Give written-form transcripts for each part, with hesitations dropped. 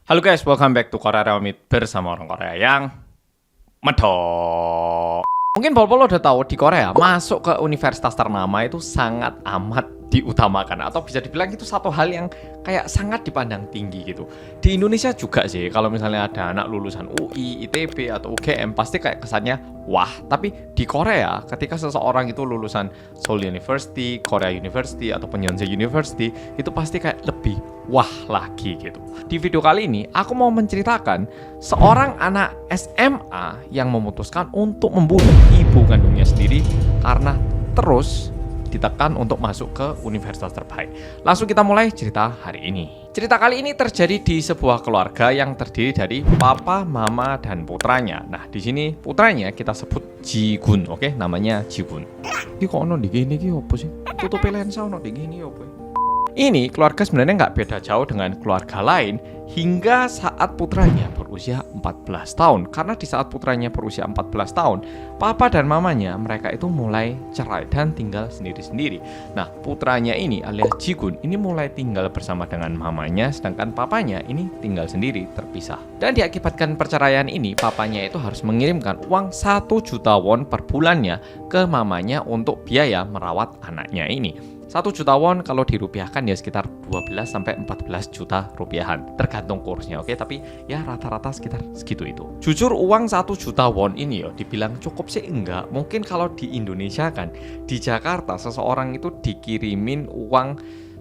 Halo guys, welcome back to Korea Remit bersama orang Korea yang medok. Mungkin Pol-Pol udah tahu di Korea masuk ke universitas ternama itu sangat amat diutamakan, atau bisa dibilang itu satu hal yang kayak sangat dipandang tinggi gitu. Di Indonesia juga sih, kalau misalnya ada anak lulusan UI, ITB atau UGM pasti kayak kesannya wah. Tapi di Korea ketika seseorang itu lulusan Seoul University, Korea University atau Yonsei University itu pasti kayak lebih wah lagi gitu. Di video kali ini aku mau menceritakan seorang anak SMA yang memutuskan untuk membunuh ibu kandungnya sendiri karena terus ditekan untuk masuk ke universitas terbaik. Langsung kita mulai cerita hari ini. Cerita kali ini terjadi di sebuah keluarga yang terdiri dari papa, mama, dan putranya. Nah, di sini putranya kita sebut Ji-gun, oke? Namanya Ji-gun. Ini kok ono di gini ki opo sih? Tutupi lensa ono di gini opo? Ini keluarga sebenarnya nggak beda jauh dengan keluarga lain hingga saat putranya berusia 14 tahun. Karena di saat putranya berusia 14 tahun, papa dan mamanya mereka itu mulai cerai dan tinggal sendiri-sendiri. Nah, putranya ini alias Ji-gun ini mulai tinggal bersama dengan mamanya, sedangkan papanya ini tinggal sendiri terpisah. Dan diakibatkan perceraian ini, papanya itu harus mengirimkan uang 1 juta won per bulannya ke mamanya untuk biaya merawat anaknya ini. 1 juta won kalau dirupiahkan ya sekitar 12-14 juta rupiahan, tergantung kursnya, oke? Tapi ya rata-rata sekitar segitu itu. Jujur uang 1 juta won ini ya dibilang cukup sih enggak. Mungkin kalau di Indonesia kan, di Jakarta seseorang itu dikirimin uang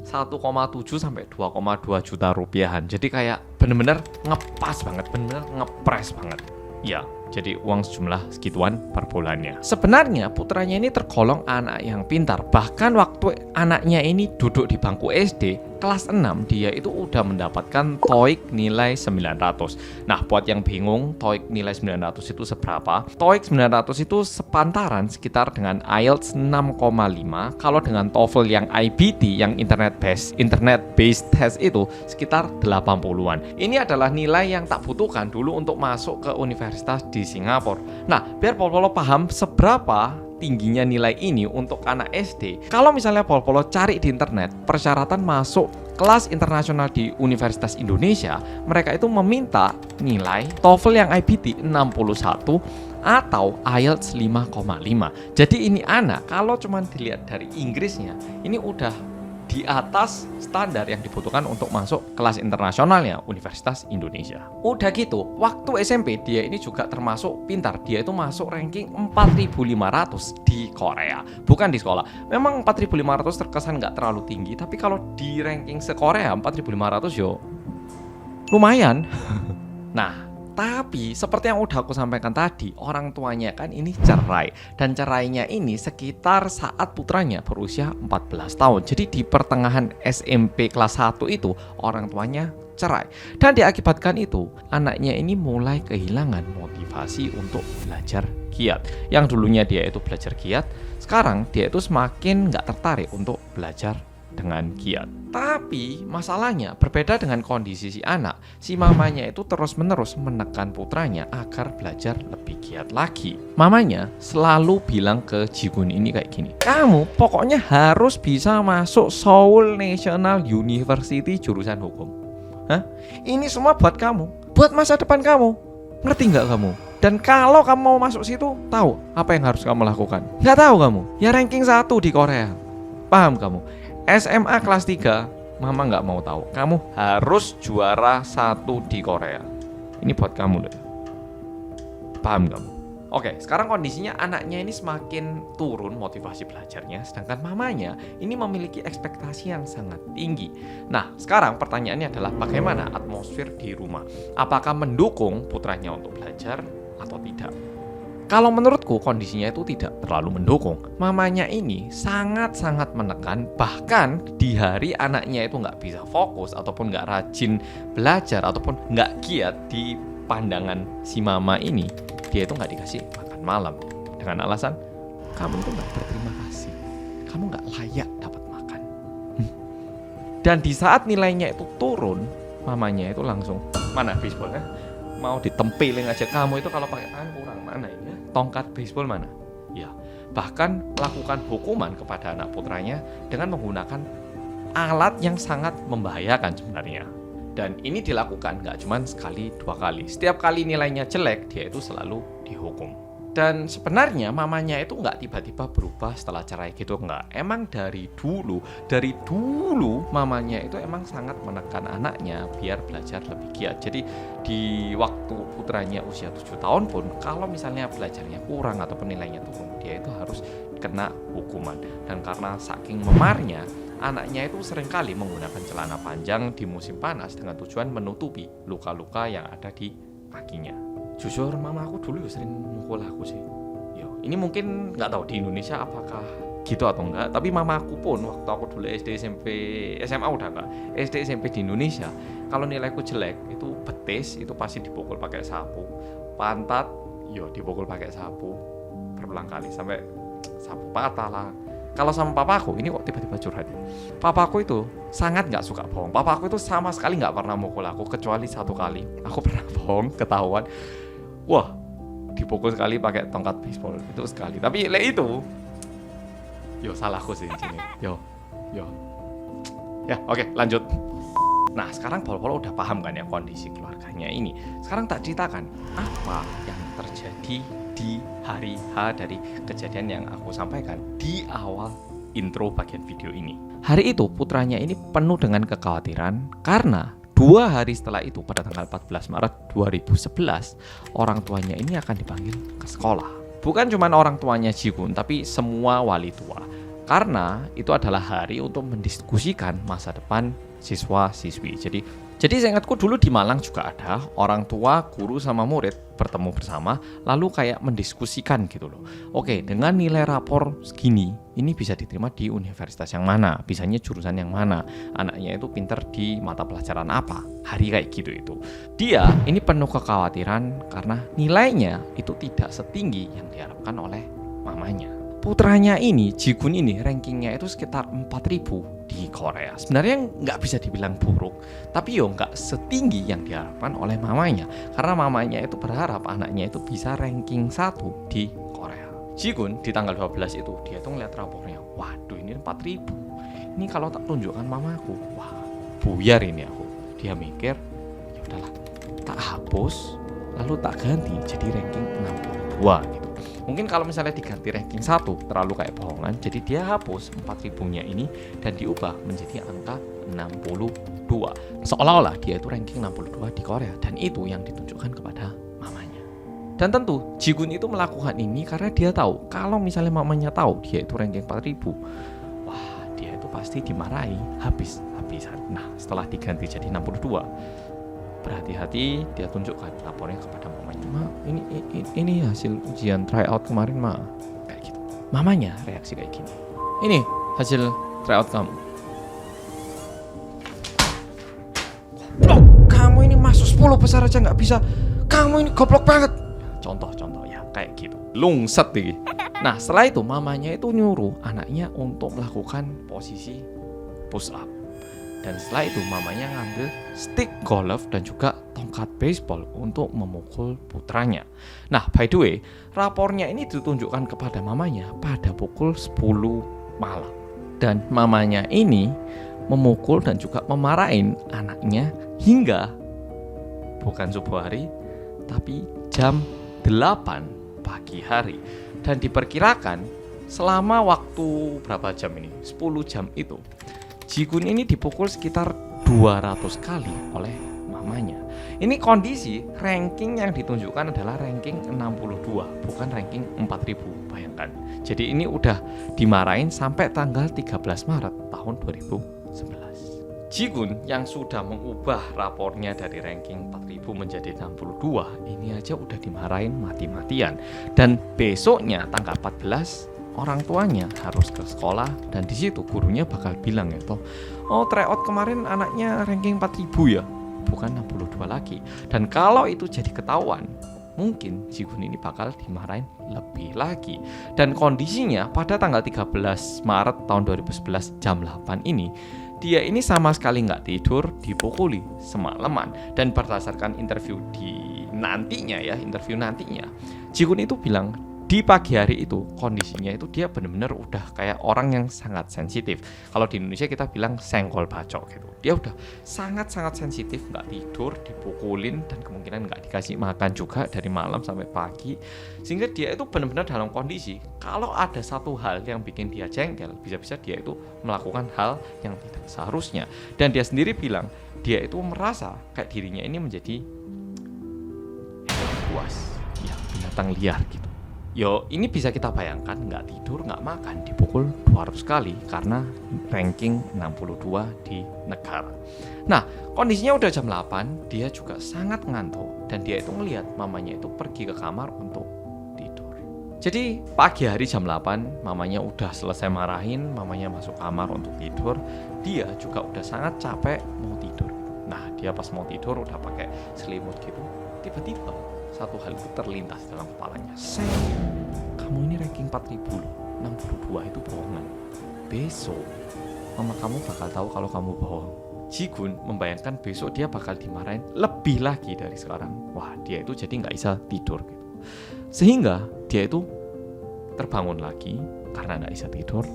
1,7 sampai 2,2 juta rupiahan. Jadi kayak bener-bener ngepas banget, bener-bener ngepres banget. Ya, jadi uang sejumlah segituan per bulannya. Sebenarnya putranya ini tergolong anak yang pintar. Bahkan waktu anaknya ini duduk di bangku SD kelas 6, dia itu udah mendapatkan TOEIC nilai 900. Nah, buat yang bingung TOEIC nilai 900 itu seberapa? TOEIC 900 itu sepantaran sekitar dengan IELTS 6,5. Kalau dengan TOEFL yang IBT, yang internet based test itu sekitar 80-an. Ini adalah nilai yang tak butuhkan dulu untuk masuk ke universitas di Singapura. Nah, biar Pol-Pol paham seberapa tingginya nilai ini untuk anak SD. Kalau misalnya Pol-Pol cari di internet persyaratan masuk kelas internasional di Universitas Indonesia, mereka itu meminta nilai TOEFL yang IBT 61 atau IELTS 5,5. Jadi ini anak kalau cuma dilihat dari Inggrisnya, ini udah di atas standar yang dibutuhkan untuk masuk kelas internasionalnya Universitas Indonesia. Udah gitu, waktu SMP dia ini juga termasuk pintar. Dia itu masuk ranking 4.500 di Korea, bukan di sekolah. Memang 4.500 terkesan nggak terlalu tinggi, tapi kalau di ranking se-Korea 4.500 yo lumayan. Nah, tapi seperti yang udah aku sampaikan tadi, orang tuanya kan ini cerai. Dan cerainya ini sekitar saat putranya berusia 14 tahun. Jadi di pertengahan SMP kelas 1 itu orang tuanya cerai. Dan diakibatkan itu, anaknya ini mulai kehilangan motivasi untuk belajar giat. Yang dulunya dia itu belajar giat, sekarang dia itu semakin nggak tertarik untuk belajar dengan giat. Tapi masalahnya berbeda dengan kondisi si anak. Si mamanya itu terus-menerus menekan putranya agar belajar lebih giat lagi. Mamanya selalu bilang ke Ji-gun ini kayak gini, kamu pokoknya harus bisa masuk Seoul National University jurusan hukum. Hah? Ini semua buat kamu, buat masa depan kamu. Ngerti nggak kamu? Dan kalau kamu mau masuk situ, tahu apa yang harus kamu lakukan? Nggak tahu kamu? Ya ranking 1 di Korea. Paham kamu? SMA kelas 3, mama nggak mau tahu. Kamu harus juara 1 di Korea. Ini buat kamu loh. Paham kamu? Oke, sekarang kondisinya anaknya ini semakin turun motivasi belajarnya, sedangkan mamanya ini memiliki ekspektasi yang sangat tinggi. Nah, sekarang pertanyaannya adalah bagaimana atmosfer di rumah? Apakah mendukung putranya untuk belajar atau tidak? Kalau menurutku kondisinya itu tidak terlalu mendukung. Mamanya ini sangat-sangat menekan, bahkan di hari anaknya itu nggak bisa fokus ataupun nggak rajin belajar ataupun nggak giat di pandangan si mama ini, dia itu nggak dikasih makan malam dengan alasan kamu itu nggak berterima kasih, kamu nggak layak dapat makan. Dan di saat nilainya itu turun, mamanya itu langsung mana baseballnya? Mau ditempelin aja, kamu itu kalau pakai tangan kurang, mana ini? Tongkat baseball mana? Ya, bahkan melakukan hukuman kepada anak putranya dengan menggunakan alat yang sangat membahayakan sebenarnya. Dan ini dilakukan nggak cuma sekali 2 kali. Setiap kali nilainya jelek, dia itu selalu dihukum. Dan sebenarnya mamanya itu nggak tiba-tiba berubah setelah cerai gitu, nggak. Emang dari dulu mamanya itu emang sangat menekan anaknya biar belajar lebih giat. Jadi di waktu putranya usia 7 tahun pun, kalau misalnya belajarnya kurang atau nilainya turun, dia itu harus kena hukuman. Dan karena saking memarnya, anaknya itu seringkali menggunakan celana panjang di musim panas dengan tujuan menutupi luka-luka yang ada di kakinya. Jujur, mama aku dulu sering mukul aku sih. Ini mungkin nggak tahu di Indonesia apakah gitu atau enggak, tapi mama aku pun waktu aku dulu SD, SMP, SMA udah enggak. SD, SMP di Indonesia, kalau nilaiku jelek, itu betis, itu pasti dipukul pakai sapu. Pantat, dipukul pakai sapu. Berulang kali, sampai sapu patah lah. Kalau sama papaku, ini kok tiba-tiba curhat. Papaku itu sangat nggak suka bohong. Papaku itu sama sekali nggak pernah mukul aku, kecuali 1 kali. Aku pernah bohong, ketahuan. Wah, dipukul sekali pakai tongkat baseball. Itu sekali. Tapi itu, salahku sih di sini. Ya, oke, lanjut. Nah, sekarang Pol-Pol udah paham kan ya kondisi keluarganya ini. Sekarang tak ceritakan apa yang terjadi di hari H dari kejadian yang aku sampaikan di awal intro bagian video ini. Hari itu putranya ini penuh dengan kekhawatiran karena 2 hari setelah itu pada tanggal 14 Maret 2011 orang tuanya ini akan dipanggil ke sekolah. Bukan cuma orang tuanya Jigun, tapi semua wali tua. Karena itu adalah hari untuk mendiskusikan masa depan siswa-siswi. Jadi seingatku dulu di Malang juga ada orang tua, guru sama murid bertemu bersama lalu kayak mendiskusikan gitu loh. Oke, dengan nilai rapor segini, ini bisa diterima di universitas yang mana, bisanya jurusan yang mana, anaknya itu pinter di mata pelajaran apa, hari kayak gitu itu. Dia ini penuh kekhawatiran karena nilainya itu tidak setinggi yang diharapkan oleh mamanya. Putranya ini, Jigun ini, rankingnya itu sekitar 4.000 di Korea. Sebenarnya nggak bisa dibilang buruk, tapi nggak setinggi yang diharapkan oleh mamanya. Karena mamanya itu berharap anaknya itu bisa ranking 1 di Korea. Jigun di tanggal 12 itu, dia tuh ngeliat rapornya, waduh ini 4.000. Ini kalau tak tunjukkan mamaku, wah buyar ini aku. Dia mikir, ya udahlah, tak hapus, lalu tak ganti jadi ranking 62 gitu. Mungkin kalau misalnya diganti ranking 1 terlalu kayak bohongan, jadi dia hapus 4.000-nya ini dan diubah menjadi angka 62. Seolah-olah dia itu ranking 62 di Korea dan itu yang ditunjukkan kepada mamanya. Dan tentu Jigun itu melakukan ini karena dia tahu kalau misalnya mamanya tahu dia itu ranking 4.000, wah dia itu pasti dimarahi habis-habisan. Nah, setelah diganti jadi 62, berhati-hati dia tunjukkan lapornya kepada mamanya. Ma, ini hasil ujian tryout kemarin, Ma. Kayak gitu. Mamanya reaksi kayak gini. Ini hasil tryout kamu. Loh, kamu ini masuk 10 besar aja nggak bisa. Kamu ini goblok banget. Contoh ya kayak gitu. Lungset nih. Nah, setelah itu mamanya itu nyuruh anaknya untuk melakukan posisi push up. Dan setelah itu mamanya ngambil stick golf dan juga tongkat baseball untuk memukul putranya. Nah, by the way, rapornya ini ditunjukkan kepada mamanya pada pukul 10 malam. Dan mamanya ini memukul dan juga memarahin anaknya hingga bukan subuh hari, tapi jam 8 pagi hari. Dan diperkirakan selama waktu berapa jam ini? 10 jam itu Jigun ini dipukul sekitar 200 kali oleh mamanya. Ini kondisi ranking yang ditunjukkan adalah ranking 62, bukan ranking 4.000, bayangkan. Jadi ini udah dimarahin sampai tanggal 13 Maret tahun 2011. Jigun yang sudah mengubah rapornya dari ranking 4.000 menjadi 62, ini aja udah dimarahin mati-matian. Dan besoknya tanggal 14 orang tuanya harus ke sekolah dan di situ gurunya bakal bilang ya toh, oh tryout kemarin anaknya ranking 4.000 ya, bukan 62 lagi. Dan kalau itu jadi ketahuan, mungkin Jigun ini bakal dimarahin lebih lagi. Dan kondisinya pada tanggal 13 Maret tahun 2011 jam 8 ini, dia ini sama sekali nggak tidur, dipukuli semalaman. Dan berdasarkan interview nantinya, Jigun itu bilang di pagi hari itu kondisinya itu dia benar-benar udah kayak orang yang sangat sensitif. Kalau di Indonesia kita bilang senggol bacok gitu. Dia udah sangat-sangat sensitif, nggak tidur, dipukulin, dan kemungkinan nggak dikasih makan juga dari malam sampai pagi. Sehingga dia itu benar-benar dalam kondisi kalau ada satu hal yang bikin dia jengkel, bisa-bisa dia itu melakukan hal yang tidak seharusnya. Dan dia sendiri bilang dia itu merasa kayak dirinya ini menjadi buas, ya binatang liar gitu. Yo, ini bisa kita bayangkan, nggak tidur, nggak makan, dipukul 200 kali karena ranking 62 di negara. Nah, kondisinya udah jam 8, dia juga sangat ngantuk dan dia itu ngelihat mamanya itu pergi ke kamar untuk tidur. Jadi pagi hari jam 8, mamanya udah selesai marahin, mamanya masuk kamar untuk tidur. Dia juga udah sangat capek mau tidur. Nah, dia pas mau tidur udah pakai selimut gitu. Tiba-tiba satu hal itu terlintas dalam kepalanya. Kamu ini ranking 4000 loh, 62 itu bohongan. Besok mama kamu bakal tahu kalau kamu bohong. Jigun membayangkan besok dia bakal dimarahin lebih lagi dari sekarang. Wah, dia itu jadi nggak bisa tidur gitu. Sehingga dia itu terbangun lagi karena nggak bisa tidur,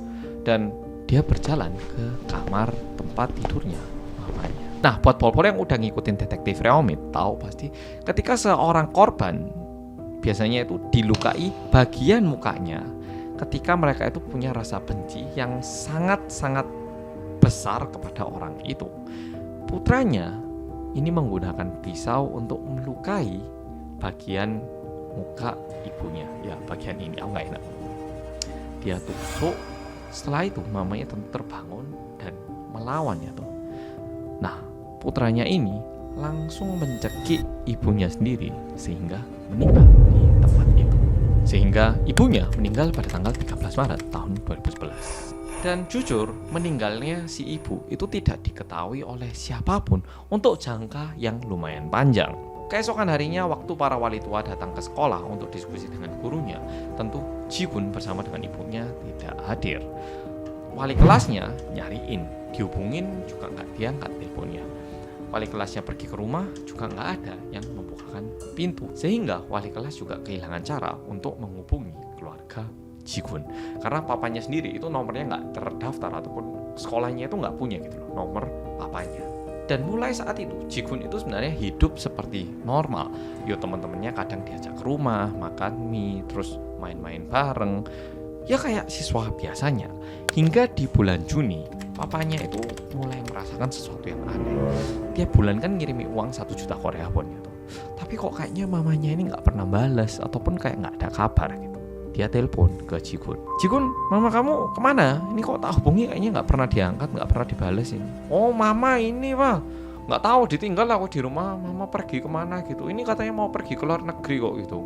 dan dia berjalan ke kamar tempat tidurnya mamanya. Nah, buat pol-pol yang udah ngikutin detektif Reomit tahu pasti ketika seorang korban biasanya itu dilukai bagian mukanya ketika mereka itu punya rasa benci yang sangat-sangat besar kepada orang itu. Putranya ini menggunakan pisau untuk melukai bagian muka ibunya. Ya, bagian ini nggak enak. Dia tusuk. Setelah itu mamanya terbangun dan melawan ya tuh. Nah, putranya ini langsung mencekik ibunya sendiri sehingga meninggal di tempat itu. Sehingga ibunya meninggal pada tanggal 13 Maret tahun 2011. Dan jujur, meninggalnya si ibu itu tidak diketahui oleh siapapun untuk jangka yang lumayan panjang. Keesokan harinya, waktu para wali tua datang ke sekolah untuk diskusi dengan gurunya, tentu Jigun bersama dengan ibunya tidak hadir. Wali kelasnya nyariin, dihubungin juga nggak diangkat teleponnya. Wali kelasnya pergi ke rumah juga nggak ada yang membukakan pintu, sehingga wali kelas juga kehilangan cara untuk menghubungi keluarga Jigun karena papanya sendiri itu nomornya nggak terdaftar ataupun sekolahnya itu nggak punya gitu loh nomor papanya. Dan mulai saat itu Jigun itu sebenarnya hidup seperti normal. Yo, teman-temannya kadang diajak ke rumah makan mie, terus main-main bareng, ya kayak siswa biasanya. Hingga di bulan Juni papanya itu mulai merasakan sesuatu yang aneh. Tiap bulan kan ngirimi uang 1 juta Korea won gitu. Tapi kok kayaknya mamanya ini nggak pernah balas ataupun kayak nggak ada kabar gitu. Dia telepon ke Jigun. Jigun, mama kamu kemana? Ini kok tak hubungi kayaknya nggak pernah diangkat, nggak pernah dibales ini. Oh, mama ini pak, nggak tahu ditinggal aku di rumah. Mama pergi kemana gitu? Ini katanya mau pergi ke luar negeri kok gitu.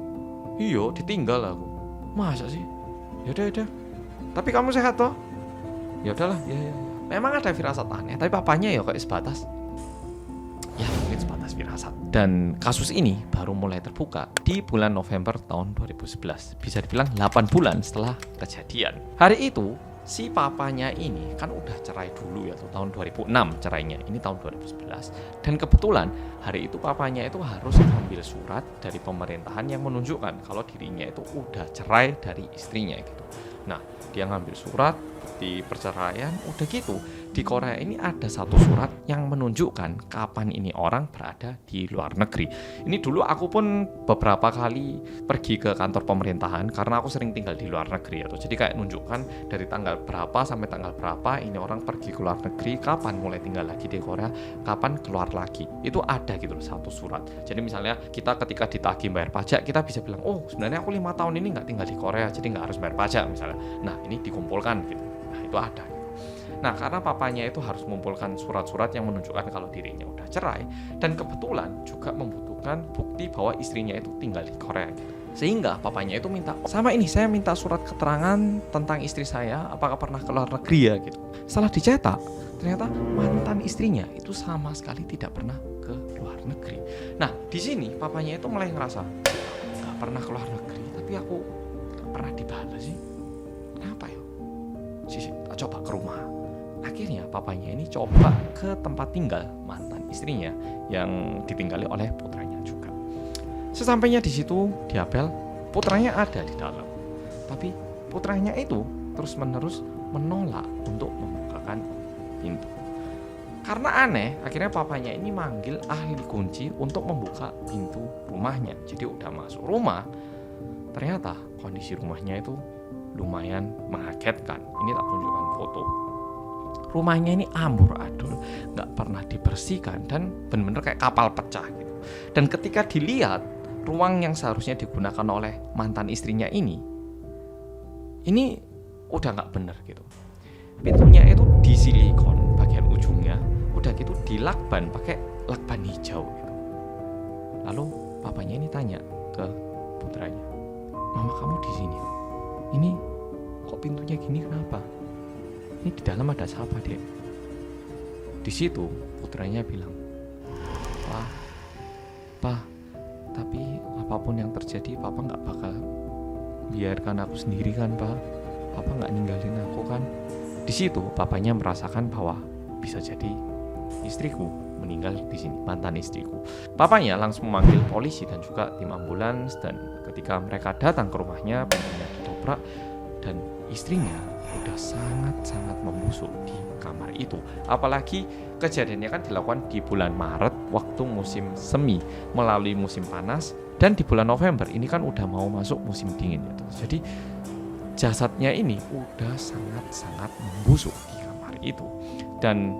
Iya, ditinggal aku. Masa sih? Yaudah. Tapi kamu sehat toh? Ya udahlah, ya. Memang ada firasat aneh, tapi papanya ya kayak sebatas. Ya mungkin sebatas firasat. Dan kasus ini baru mulai terbuka di bulan November tahun 2011. Bisa dibilang 8 bulan setelah kejadian. Hari itu si papanya ini kan udah cerai dulu ya tuh, tahun 2006 cerainya. Ini tahun 2011. Dan kebetulan hari itu papanya itu harus ambil surat dari pemerintahan yang menunjukkan kalau dirinya itu udah cerai dari istrinya gitu. Nah, dia ngambil surat di perceraian, udah gitu. Di Korea ini ada satu surat yang menunjukkan kapan ini orang berada di luar negeri. Ini dulu aku pun beberapa kali pergi ke kantor pemerintahan karena aku sering tinggal di luar negeri ya. Jadi kayak nunjukkan dari tanggal berapa sampai tanggal berapa ini orang pergi ke luar negeri, kapan mulai tinggal lagi di Korea, kapan keluar lagi. Itu ada gitu loh satu surat. Jadi misalnya kita ketika ditagih bayar pajak, kita bisa bilang, oh sebenarnya aku 5 tahun ini nggak tinggal di Korea, jadi nggak harus bayar pajak misalnya. Nah ini dikumpulkan gitu. Nah itu ada. Nah, karena papanya itu harus mengumpulkan surat-surat yang menunjukkan kalau dirinya udah cerai, dan kebetulan juga membutuhkan bukti bahwa istrinya itu tinggal di Korea gitu. Sehingga papanya itu minta, sama ini saya minta surat keterangan tentang istri saya, apakah pernah ke luar negeri ya gitu. Setelah dicetak, ternyata mantan istrinya itu sama sekali tidak pernah ke luar negeri. Nah, di sini papanya itu mulai ngerasa, nggak pernah ke luar negeri, tapi aku nggak pernah dibalas sih. Kenapa ya? Sisi, coba ke rumah. Akhirnya papanya ini coba ke tempat tinggal mantan istrinya yang ditinggali oleh putranya juga. Sesampainya di situ, diapel, putranya ada di dalam. Tapi putranya itu terus-menerus menolak untuk membukakan pintu. Karena aneh, akhirnya papanya ini manggil ahli kunci untuk membuka pintu rumahnya. Jadi udah masuk rumah, ternyata kondisi rumahnya itu lumayan mengagetkan. Ini tak tunjukkan foto. Rumahnya ini amburadul, nggak pernah dibersihkan dan benar-benar kayak kapal pecah gitu. Dan ketika dilihat ruang yang seharusnya digunakan oleh mantan istrinya ini udah nggak bener gitu. Pintunya itu disilikon bagian ujungnya, udah gitu dilakban pakai lakban hijau gitu. Lalu papanya ini tanya ke putranya, "Mama kamu di sini? Ini kok pintunya gini, kenapa? Ini di dalam ada siapa, Dek?" Di situ putranya bilang, "Pak, tapi apapun yang terjadi, Papa nggak bakal biarkan aku sendiri kan, Pak? Papa nggak ninggalin aku kan?" Di situ papanya merasakan bahwa bisa jadi istriku meninggal di sini, mantan istriku. Papanya langsung memanggil polisi dan juga tim ambulans, dan ketika mereka datang ke rumahnya, pintunya didobrak dan istrinya udah sangat-sangat membusuk di kamar itu. Apalagi kejadiannya kan dilakukan di bulan Maret waktu musim semi melalui musim panas, dan di bulan November ini kan udah mau masuk musim dingin gitu. Jadi jasadnya ini udah sangat-sangat membusuk di kamar itu. Dan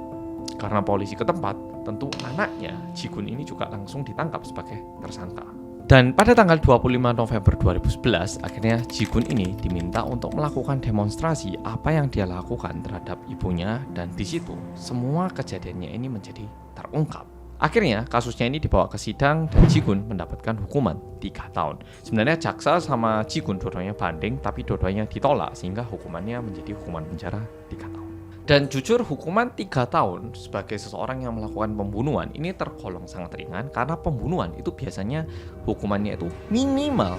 karena polisi ke tempat, tentu anaknya Ji-gun ini juga langsung ditangkap sebagai tersangka. Dan pada tanggal 25 November 2011, akhirnya Ji-gun ini diminta untuk melakukan demonstrasi apa yang dia lakukan terhadap ibunya, dan di situ semua kejadiannya ini menjadi terungkap. Akhirnya kasusnya ini dibawa ke sidang dan Ji-gun mendapatkan hukuman 3 tahun. Sebenarnya jaksa sama Ji-gun dua-duanya banding, tapi dua-duanya ditolak sehingga hukumannya menjadi hukuman penjara 3 tahun. Dan jujur, hukuman 3 tahun sebagai seseorang yang melakukan pembunuhan ini tergolong sangat ringan, karena pembunuhan itu biasanya hukumannya itu minimal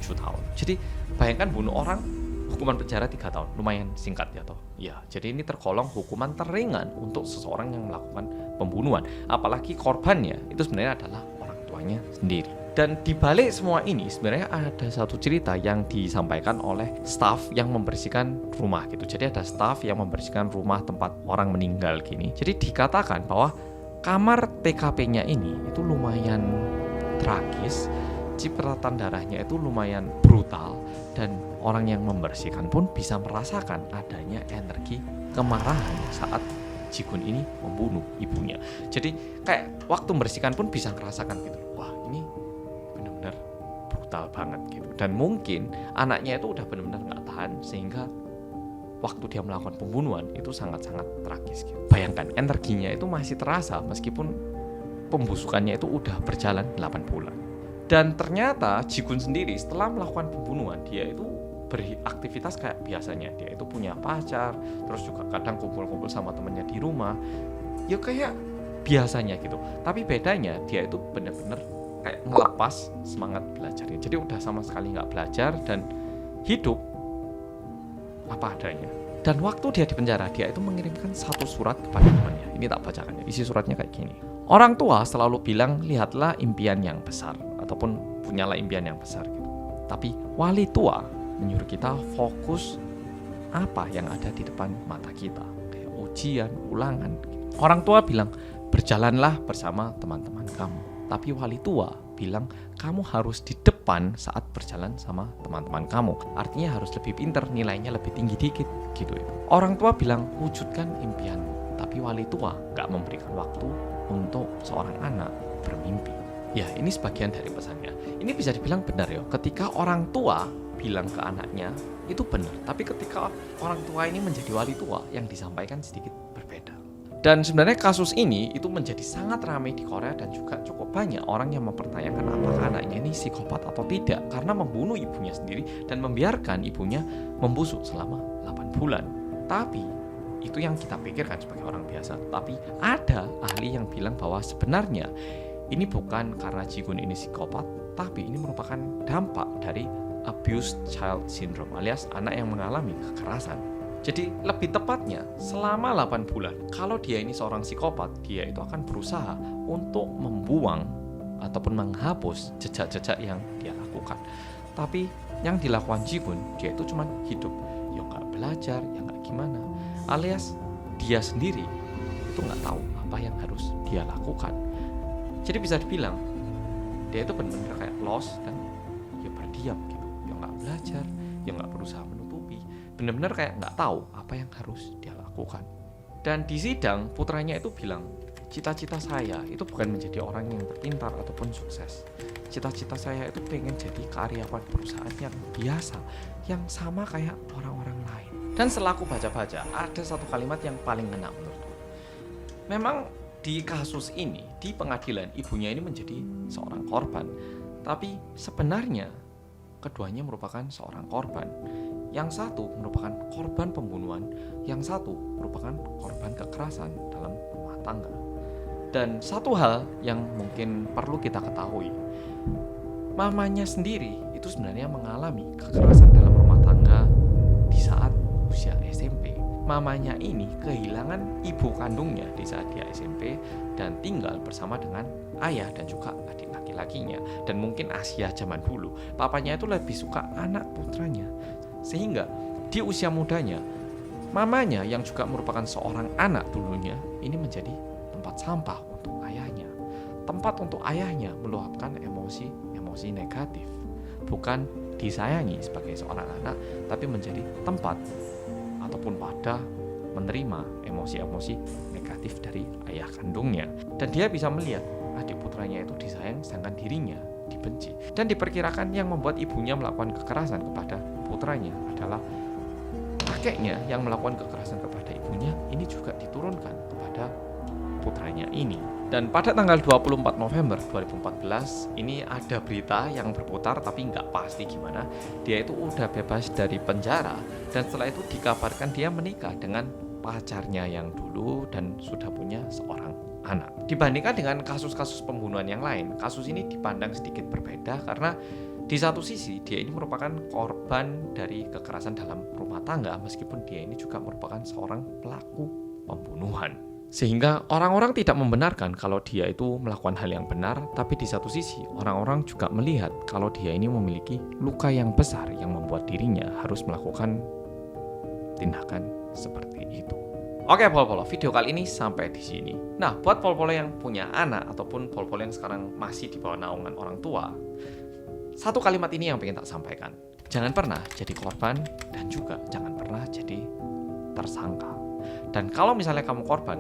7 tahun. Jadi bayangkan bunuh orang, hukuman penjara 3 tahun, lumayan singkat ya toh. Ya, jadi ini tergolong hukuman teringan untuk seseorang yang melakukan pembunuhan. Apalagi korbannya itu sebenarnya adalah orang tuanya sendiri. Dan dibalik semua ini sebenarnya ada satu cerita yang disampaikan oleh staf yang membersihkan rumah gitu. Jadi ada staf yang membersihkan rumah tempat orang meninggal gini. Jadi dikatakan bahwa kamar TKP-nya ini itu lumayan tragis, cipratan darahnya itu lumayan brutal, dan orang yang membersihkan pun bisa merasakan adanya energi kemarahan saat Ji-gun ini membunuh ibunya. Jadi kayak waktu membersihkan pun bisa merasakan gitu, wah ini benar-benar brutal banget gitu. Dan mungkin anaknya itu udah benar-benar nggak tahan, sehingga waktu dia melakukan pembunuhan itu sangat-sangat tragis gitu. Bayangkan energinya itu masih terasa meskipun pembusukannya itu udah berjalan 8 bulan. Dan ternyata Ji-gun sendiri setelah melakukan pembunuhan, dia itu beraktivitas kayak biasanya. Dia itu punya pacar, terus juga kadang kumpul-kumpul sama temennya di rumah, ya kayak biasanya gitu. Tapi bedanya dia itu benar-benar kayak ngelepas semangat belajarnya. Jadi udah sama sekali nggak belajar dan hidup apa adanya. Dan waktu dia di penjara, dia itu mengirimkan satu surat kepada temannya. Ini tak bacakannya. Isi suratnya kayak gini. Orang tua selalu bilang, lihatlah impian yang besar, ataupun punyalah impian yang besar gitu. Tapi wali tua menyuruh kita fokus apa yang ada di depan mata kita, kayak ujian, ulangan. Orang tua bilang, berjalanlah bersama teman-teman kamu. Tapi wali tua bilang, kamu harus di depan saat berjalan sama teman-teman kamu. Artinya harus lebih pinter, nilainya lebih tinggi dikit gitu ya. Orang tua bilang, wujudkan impianmu. Tapi wali tua gak memberikan waktu untuk seorang anak bermimpi. Ya, ini sebagian dari pesannya. Ini bisa dibilang benar ya. Ketika orang tua bilang ke anaknya, itu benar. Tapi ketika orang tua ini menjadi wali tua, yang disampaikan sedikit berbeda. Dan sebenarnya kasus ini itu menjadi sangat ramai di Korea, dan juga cukup banyak orang yang mempertanyakan apakah anaknya ini psikopat atau tidak, karena membunuh ibunya sendiri dan membiarkan ibunya membusuk selama 8 bulan. Tapi itu yang kita pikirkan sebagai orang biasa. Tapi ada ahli yang bilang bahwa sebenarnya ini bukan karena Ji-gun ini psikopat, tapi ini merupakan dampak dari abuse child syndrome, alias anak yang mengalami kekerasan. Jadi lebih tepatnya selama 8 bulan, kalau dia ini seorang psikopat, dia itu akan berusaha untuk membuang ataupun menghapus jejak-jejak yang dia lakukan. Tapi yang dilakukan Ji-hoon, dia itu cuma hidup, ya nggak belajar, ya nggak gimana, alias dia sendiri itu nggak tahu apa yang harus dia lakukan. Jadi bisa dibilang dia itu benar-benar kayak lost dan ya berdiam gitu, ya nggak belajar, ya nggak berusaha menutupi, benar-benar kayak nggak tahu apa yang harus dia lakukan. Dan di sidang putranya itu bilang, cita-cita saya itu bukan menjadi orang yang terpintar ataupun sukses. Cita-cita saya itu pengen jadi karyawan perusahaan yang biasa, yang sama kayak orang-orang lain. Dan setelah aku baca-baca, ada satu kalimat yang paling ngena menurutku. Memang di kasus ini, di pengadilan, ibunya ini menjadi seorang korban. Tapi sebenarnya keduanya merupakan seorang korban. Yang satu merupakan korban pembunuhan, yang satu merupakan korban kekerasan dalam rumah tangga. Dan satu hal yang mungkin perlu kita ketahui, mamanya sendiri itu sebenarnya mengalami kekerasan dalam rumah tangga di saat usia SMP. Mamanya ini kehilangan ibu kandungnya di saat dia SMP dan tinggal bersama dengan ayah dan juga adik laki-lakinya. Dan mungkin Asia zaman dulu, papanya itu lebih suka anak putranya. Sehingga di usia mudanya, mamanya yang juga merupakan seorang anak dulunya ini menjadi tempat sampah untuk ayahnya. Tempat untuk ayahnya meluapkan emosi negatif. Bukan disayangi sebagai seorang anak, tapi menjadi tempat ataupun wadah menerima emosi-emosi negatif dari ayah kandungnya. Dan dia bisa melihat adik putranya itu disayang sedangkan dirinya dibenci. Dan diperkirakan yang membuat ibunya melakukan kekerasan kepada putranya adalah kakeknya yang melakukan kekerasan kepada ibunya ini juga diturunkan kepada putranya ini. Dan pada tanggal 24 November 2014 ini ada berita yang berputar tapi nggak pasti gimana, dia itu udah bebas dari penjara dan setelah itu dikabarkan dia menikah dengan pacarnya yang dulu dan sudah punya seorang anak. Dibandingkan dengan kasus-kasus pembunuhan yang lain, kasus ini dipandang sedikit berbeda karena di satu sisi dia ini merupakan korban dari kekerasan dalam rumah tangga meskipun dia ini juga merupakan seorang pelaku pembunuhan. Sehingga orang-orang tidak membenarkan kalau dia itu melakukan hal yang benar, tapi di satu sisi orang-orang juga melihat kalau dia ini memiliki luka yang besar yang membuat dirinya harus melakukan tindakan seperti itu. Oke pol-polo, video kali ini sampai di sini. Nah, buat pol-polo yang punya anak ataupun pol-polo yang sekarang masih di bawah naungan orang tua, satu kalimat ini yang pengen tak sampaikan. Jangan pernah jadi korban dan juga jangan pernah jadi tersangka. Dan kalau misalnya kamu korban,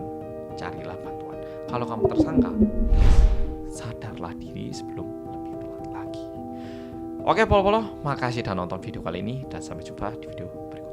carilah bantuan. Kalau kamu tersangka, sadarlah diri sebelum lebih telat lagi. Oke pol-polo, makasih sudah nonton video kali ini dan sampai jumpa di video berikutnya.